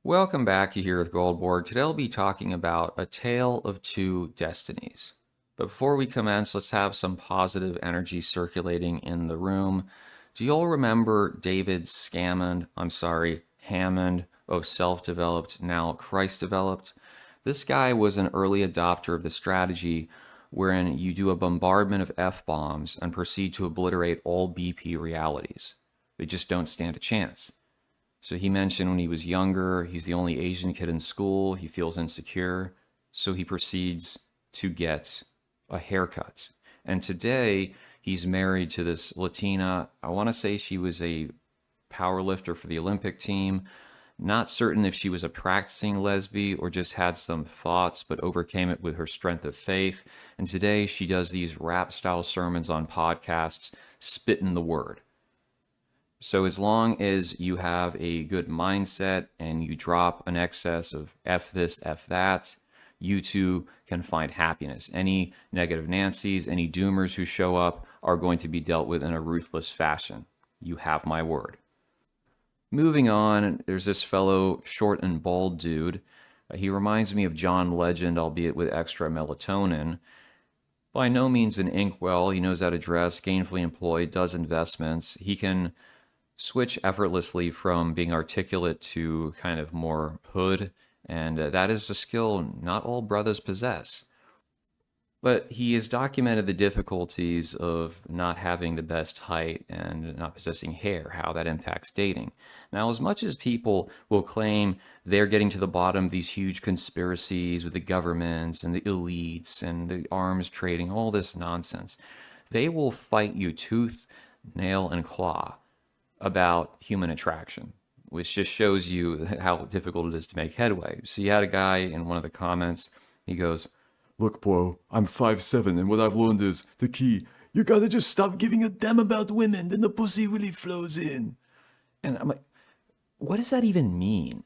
Welcome back. You here with Goldberg. Today I'll be talking about A Tale of Two Destinies. But before we commence, let's have some positive energy circulating in the room. Do you all remember David Hammond of Self-Developed, now Christ-Developed? This guy was an early adopter of the strategy wherein you do a bombardment of F-bombs and proceed to obliterate all BP realities. They just don't stand a chance. So he mentioned when he was younger, he's the only Asian kid in school. He feels insecure. So he proceeds to get a haircut. And today he's married to this Latina. I want to say she was a power lifter for the Olympic team. Not certain if she was a practicing lesbian or just had some thoughts, but overcame it with her strength of faith. And today she does these rap style sermons on podcasts, spitting the word. So as long as you have a good mindset and you drop an excess of F this, F that, you too can find happiness. Any negative Nancy's, any doomers who show up are going to be dealt with in a ruthless fashion. You have my word. Moving on, there's this fellow short and bald dude. He reminds me of John Legend, albeit with extra melatonin. By no means an inkwell. He knows how to dress, gainfully employed, does investments. He can switch effortlessly from being articulate to kind of more hood, and that is a skill not all brothers possess. But he has documented the difficulties of not having the best height and not possessing hair, how that impacts dating. Now, as much as people will claim they're getting to the bottom of these huge conspiracies with the governments and the elites and the arms trading, all this nonsense, they will fight you tooth, nail, and claw about human attraction, which just shows you how difficult it is to make headway. So you had a guy in one of the comments, he goes, Look, bro, I'm 5'7", and what I've learned is the key. You gotta just stop giving a damn about women, then the pussy really flows in. and I'm like, what does that even mean?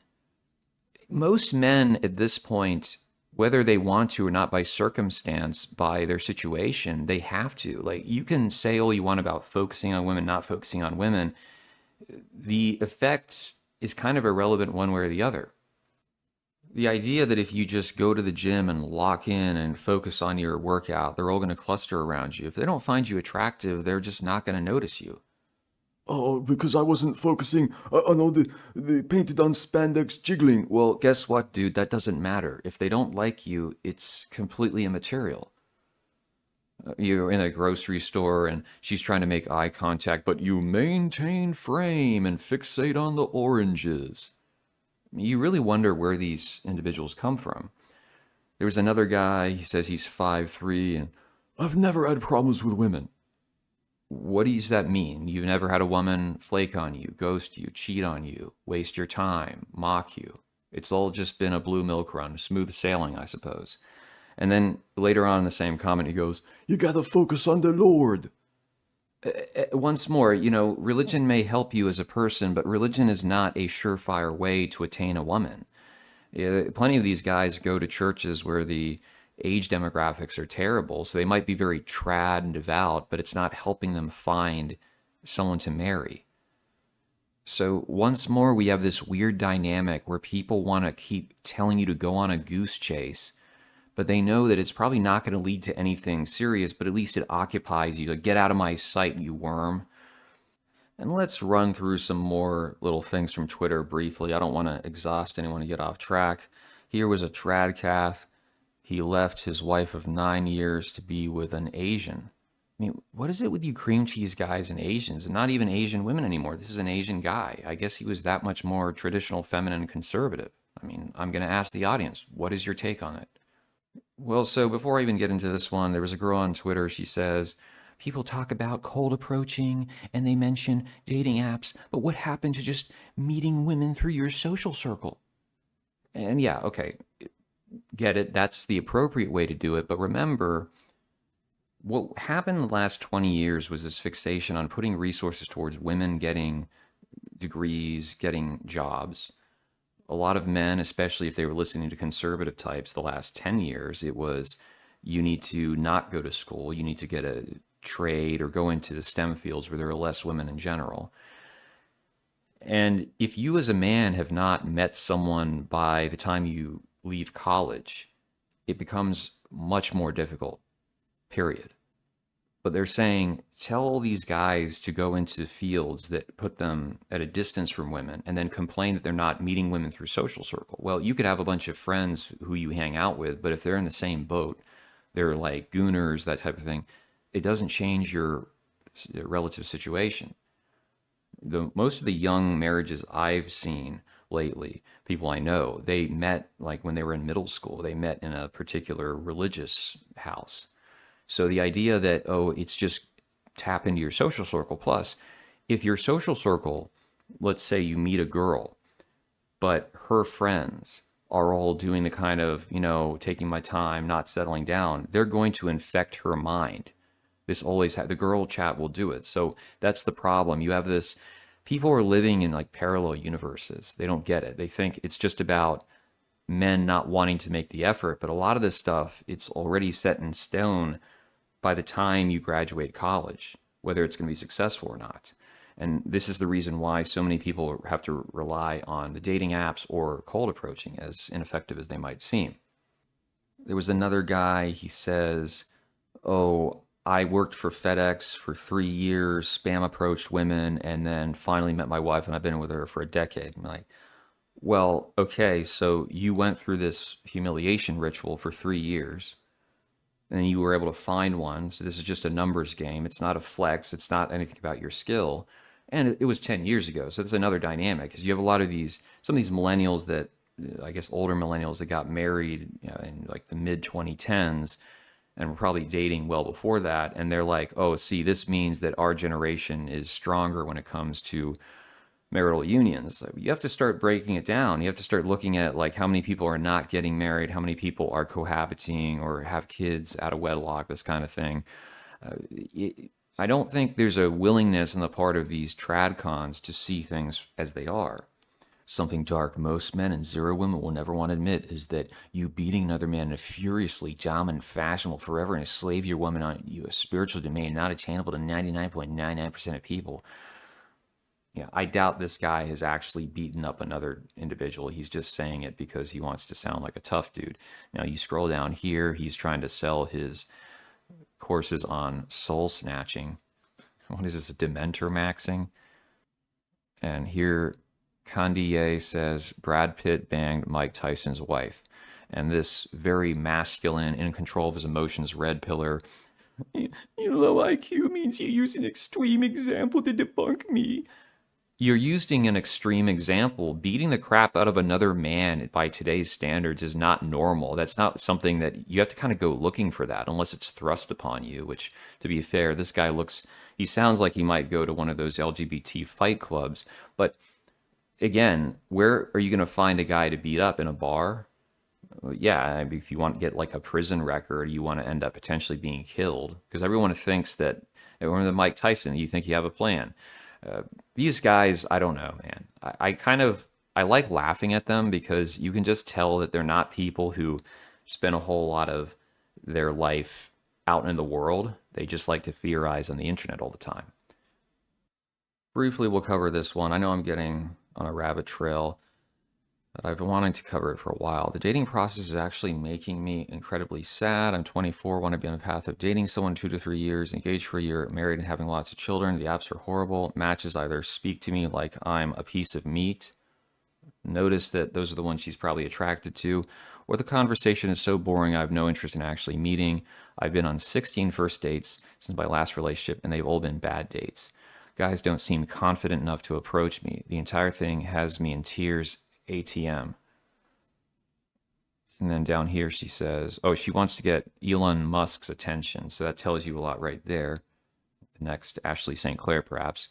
Most men at this point, whether they want to or not by circumstance, by their situation, they have to. Like, you can say all you want about focusing on women, not focusing on women. The effect is kind of irrelevant one way or the other. The idea that if you just go to the gym and lock in and focus on your workout, they're all going to cluster around you. If they don't find you attractive, they're just not going to notice you. Oh, because I wasn't focusing on all the painted on spandex jiggling. Well, guess what, dude? That doesn't matter. If they don't like you, it's completely immaterial. You're in a grocery store and she's trying to make eye contact, but you maintain frame and fixate on the oranges. You really wonder where these individuals come from. There was another guy, he says he's 5'3", and I've never had problems with women. what does that mean? You've never had a woman flake on you, ghost you, cheat on you, waste your time, mock you. It's all just been a blue milk run, smooth sailing, I suppose. And then later on in the same comment, he goes, You gotta focus on the Lord. once more, religion may help you as a person, but religion is not a surefire way to attain a woman. Yeah, plenty of these guys go to churches where the age demographics are terrible, so they might be very trad and devout, but it's not helping them find someone to marry. So once more, we have this weird dynamic where people want to keep telling you to go on a goose chase, but they know that it's probably not going to lead to anything serious, but at least it occupies you. Like, get out of my sight, you worm. And let's run through some more little things from Twitter briefly. I don't want to exhaust anyone to get off track. Here was a tradcath. He left his wife of 9 years to be with an Asian. I mean, what is it with you cream cheese guys and Asians, and not even Asian women anymore? This is an Asian guy. I guess he was that much more traditional, feminine, conservative. I mean, I'm going to ask the audience, what is your take on it? Well, so before I even get into this one, there was a girl on Twitter. She says, people talk about cold approaching and they mention dating apps, but what happened to just meeting women through your social circle? And yeah, okay, get it. That's the appropriate way to do it. But remember, what happened in the last 20 years was this fixation on putting resources towards women getting degrees, getting jobs. A lot of men, especially if they were listening to conservative types the last 10 years, it was you need to not go to school, you need to get a trade or go into the STEM fields where there are less women in general. And if you as a man have not met someone by the time you leave college, it becomes much more difficult, period. But they're saying, tell these guys to go into fields that put them at a distance from women and then complain that they're not meeting women through social circle. Well, you could have a bunch of friends who you hang out with, but if they're in the same boat, they're like gooners, that type of thing, it doesn't change your relative situation. Most of the young marriages I've seen lately, people I know, they met like when they were in middle school, they met in a particular religious house. So the idea that, oh, it's just tap into your social circle. Plus, if your social circle, let's say you meet a girl, but her friends are all doing the kind of, taking my time, not settling down, they're going to infect her mind. This always the girl chat will do it. So that's the problem. You have this, people are living in like parallel universes. They don't get it. They think it's just about men not wanting to make the effort, but a lot of this stuff, it's already set in stone by the time you graduate college, whether it's going to be successful or not. And this is the reason why so many people have to rely on the dating apps or cold approaching, as ineffective as they might seem. There was another guy, he says, oh, I worked for FedEx for 3 years, spam approached women, and then finally met my wife, and I've been with her for a decade. I'm like, well, okay, so you went through this humiliation ritual for 3 years, and you were able to find one. So this is just a numbers game. It's not a flex. It's not anything about your skill. And it was 10 years ago. So it's another dynamic because you have a lot of some of these millennials that, I guess, older millennials that got married, in like the mid 2010s and were probably dating well before that. And they're like, oh, see, this means that our generation is stronger when it comes to marital unions. You have to start breaking it down. You have to start looking at like how many people are not getting married, how many people are cohabiting or have kids out of wedlock, this kind of thing. I don't think there's a willingness on the part of these tradcons to see things as they are. Something dark most men and zero women will never want to admit is that you beating another man in a furiously dominant fashion will forever enslave your woman on you, a spiritual domain not attainable to 99.99% of people. Yeah, I doubt this guy has actually beaten up another individual. He's just saying it because he wants to sound like a tough dude. Now, you scroll down here, he's trying to sell his courses on soul snatching. What is this, Dementor maxing? And here, Candier says Brad Pitt banged Mike Tyson's wife. And this very masculine, in control of his emotions, red pillar. Low IQ means you use an extreme example to debunk me. You're using an extreme example. Beating the crap out of another man by today's standards is not normal. That's not something that you have to kind of go looking for that unless it's thrust upon you, which, to be fair, this guy he sounds like he might go to one of those LGBT fight clubs. But again, where are you going to find a guy to beat up? In a bar? Yeah, if you want to get like a prison record, you want to end up potentially being killed because everyone thinks that, remember Mike Tyson, you think you have a plan. These guys, I don't know, man. I like laughing at them because you can just tell that they're not people who spend a whole lot of their life out in the world. They just like to theorize on the internet all the time. Briefly, we'll cover this one. I know I'm getting on a rabbit trail, but I've been wanting to cover it for a while. The dating process is actually making me incredibly sad. I'm 24, want to be on the path of dating someone 2 to 3 years, engaged for a year, married and having lots of children. The apps are horrible. Matches either speak to me like I'm a piece of meat. Notice that those are the ones she's probably attracted to. Or the conversation is so boring I have no interest in actually meeting. I've been on 16 first dates since my last relationship, and they've all been bad dates. Guys don't seem confident enough to approach me. The entire thing has me in tears. ATM. And then down here she says, oh, she wants to get Elon Musk's attention. So that tells you a lot right there. The next, Ashley St. Clair, perhaps.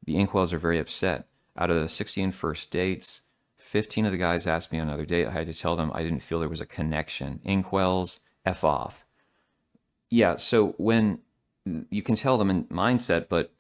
The Inkwells are very upset. Out of the 16 first dates, 15 of the guys asked me on another date. I had to tell them I didn't feel there was a connection. Inkwells, F off. Yeah, so when you can tell them in mindset, but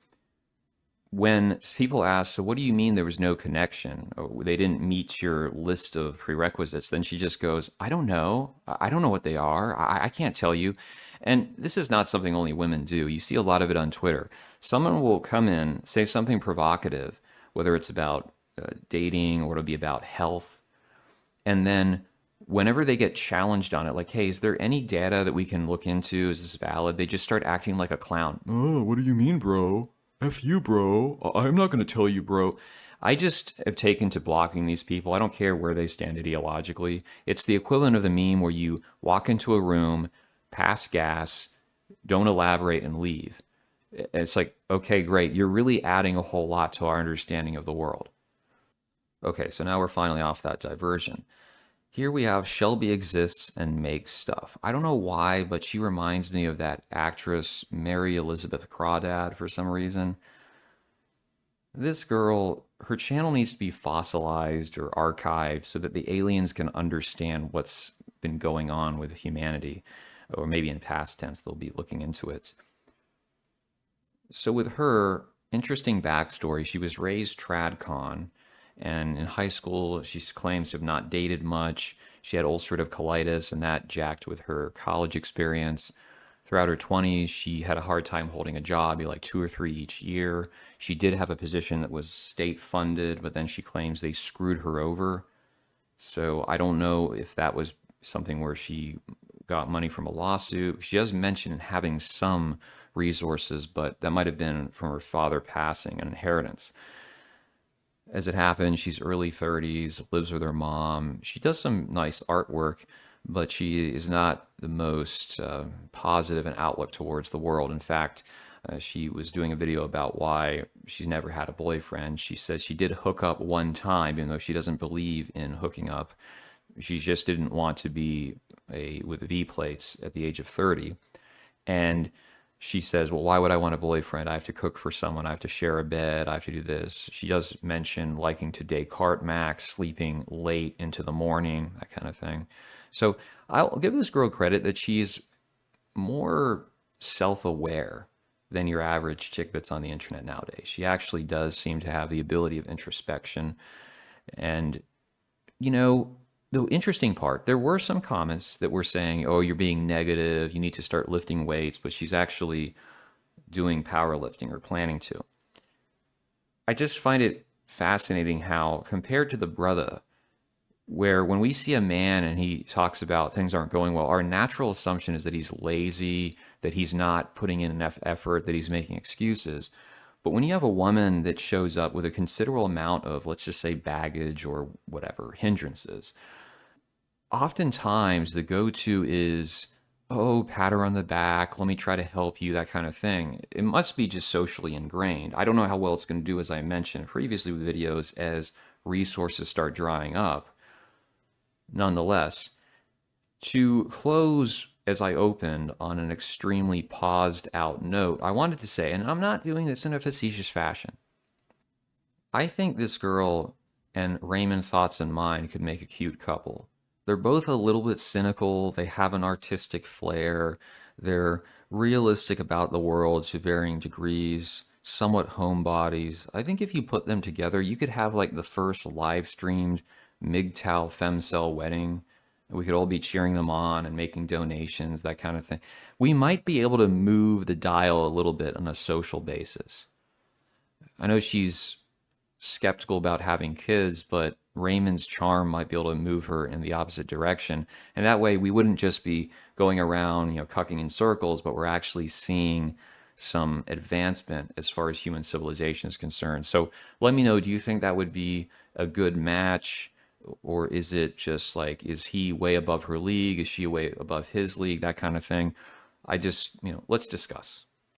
when people ask, so what do you mean there was no connection? Or they didn't meet your list of prerequisites, then she just goes, I don't know. I don't know what they are. I can't tell you. And this is not something only women do. You see a lot of it on Twitter. Someone will come in, say something provocative whether it's about dating or it'll be about health. And then whenever they get challenged on it, like, hey, is there any data that we can look into? Is this valid? They just start acting like a clown. Oh, what do you mean, bro? F you, bro. I'm not gonna tell you, bro. I just have taken to blocking these people. I don't care where they stand ideologically. It's the equivalent of the meme where you walk into a room, pass gas, don't elaborate, and leave. It's like, okay, great. You're really adding a whole lot to our understanding of the world. Okay, so now we're finally off that diversion. Here we have Shelby exists and makes stuff. I don't know why, but she reminds me of that actress Mary Elizabeth Crawdad for some reason. This girl, her channel needs to be fossilized or archived so that the aliens can understand what's been going on with humanity. Or maybe in past tense, they'll be looking into it. So with her, interesting backstory. She was raised tradcon, and in high school, she claims to have not dated much. She had ulcerative colitis, and that jacked with her college experience. Throughout her 20s, she had a hard time holding a job, like 2 or 3 each year. She did have a position that was state funded, but then she claims they screwed her over. So I don't know if that was something where she got money from a lawsuit. She does mention having some resources, but that might have been from her father passing, an inheritance. As it happens, she's early 30s, lives with her mom. She does some nice artwork, but she is not the most positive and outlook towards the world. In fact, she was doing a video about why she's never had a boyfriend. She says she did hook up one time, even though she doesn't believe in hooking up. She just didn't want to be with V plates at the age of 30. And she says, well, why would I want a boyfriend? I have to cook for someone. I have to share a bed. I have to do this. She does mention liking to Descartes Max, sleeping late into the morning, that kind of thing. So I'll give this girl credit that she's more self-aware than your average chick that's on the internet nowadays. She actually does seem to have the ability of introspection. And, you know, the interesting part, there were some comments that were saying, oh, you're being negative, you need to start lifting weights, but she's actually doing powerlifting or planning to. I just find it fascinating how, compared to the brother, where when we see a man and he talks about things aren't going well, our natural assumption is that he's lazy, that he's not putting in enough effort, that he's making excuses. But when you have a woman that shows up with a considerable amount of, let's just say, baggage or whatever, hindrances, oftentimes the go-to is, oh, pat her on the back, let me try to help you, that kind of thing. It must be just socially ingrained. I don't know how well it's going to do, as I mentioned previously with videos, as resources start drying up. Nonetheless, to close as I opened on an extremely paused out note, I wanted to say, and I'm not doing this in a facetious fashion, I think this girl and Raymond Thoughts and Mine could make a cute couple. They're both a little bit cynical, they have an artistic flair, they're realistic about the world to varying degrees, somewhat homebodies. I think if you put them together, you could have like the first live streamed MGTOW femcel wedding. We could all be cheering them on and making donations, that kind of thing. We might be able to move the dial a little bit on a social basis. I know she's skeptical about having kids, but Raymond's charm might be able to move her in the opposite direction. And that way we wouldn't just be going around, cucking in circles, but we're actually seeing some advancement as far as human civilization is concerned. So let me know, do you think that would be a good match? Or is it just like, is he way above her league? Is she way above his league? That kind of thing. I just, let's discuss.